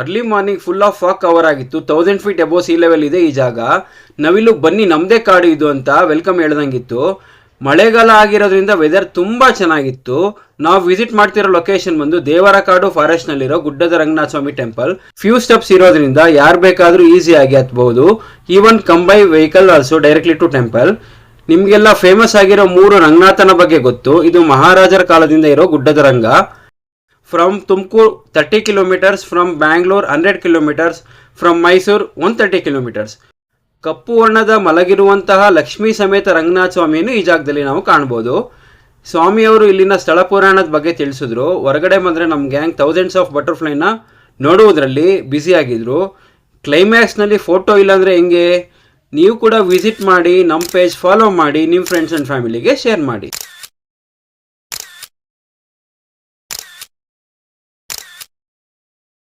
Early morning full of fog cover ಆಗಿತ್ತು. 1000 feet ಅಬೋ C level ಇದೆ ಈ ಜಾಗ. ನವಿಲು ಬನ್ನಿ ನಮ್ಮದೇ ಕಾಡು ಇದು ಅಂತ ವೆಲ್ಕಮ್ ಹೇಳ್ದಂಗಿತ್ತು. ಮಳೆಗಾಲ ಆಗಿರೋದ್ರಿಂದ ವೆದರ್ ತುಂಬ ಚೆನ್ನಾಗಿತ್ತು. ನಾವು ವಿಸಿಟ್ ಮಾಡ್ತಿರೋ ಲೊಕೇಶನ್ ಬಂದು ದೇವರಕಾಡು ಫಾರೆಸ್ಟ್ನಲ್ಲಿರೋ ಗುಡ್ಡದ Ranganatha Swamy temple. Few steps ಇರೋದ್ರಿಂದ ಯಾರು ಬೇಕಾದರೂ ಈಸಿಯಾಗಿ ಹತ್ಬಹುದು. Even come by vehicle also directly to temple. ನಿಮಗೆಲ್ಲ ಫೇಮಸ್ ಆಗಿರೋ 3 ರಂಗನಾಥನ ಬಗ್ಗೆ ಗೊತ್ತು. ಇದು ಮಹಾರಾಜರ ಕಾಲದಿಂದ ಇರೋ ಗುಡ್ಡದ Ranga. From Tumakuru 30 kilometres, from Bangalore 100 kilometres, from Mysuru 130 kilometres. ಕಪ್ಪು ವರ್ಣದ ಮಲಗಿರುವಂತಹ ಲಕ್ಷ್ಮೀ ಸಮೇತ ರಂಗನಾಥ ಸ್ವಾಮಿಯನ್ನು ಈ ಜಾಗದಲ್ಲಿ ನಾವು ಕಾಣ್ಬೋದು. ಸ್ವಾಮಿಯವರು ಇಲ್ಲಿನ ಸ್ಥಳ ಪುರಾಣದ ಬಗ್ಗೆ ತಿಳಿಸಿದ್ರು. ಹೊರಗಡೆ ಬಂದರೆ ನಮ್ಮ ಗ್ಯಾಂಗ್ ಥೌಸಂಡ್ಸ್ ಆಫ್ ಬಟರ್ಫ್ಲೈನ ನೋಡುವುದರಲ್ಲಿ ಬ್ಯುಸಿಯಾಗಿದ್ದರು. ಕ್ಲೈಮ್ಯಾಕ್ಸ್ನಲ್ಲಿ ಫೋಟೋ ಇಲ್ಲಾಂದರೆ ಹೆಂಗೆ? ನೀವು ಕೂಡ ವಿಸಿಟ್ ಮಾಡಿ, ನಮ್ಮ ಪೇಜ್ ಫಾಲೋ ಮಾಡಿ, ನಿಮ್ಮ ಫ್ರೆಂಡ್ಸ್ ಆ್ಯಂಡ್ ಫ್ಯಾಮಿಲಿಗೆ ಶೇರ್ ಮಾಡಿ.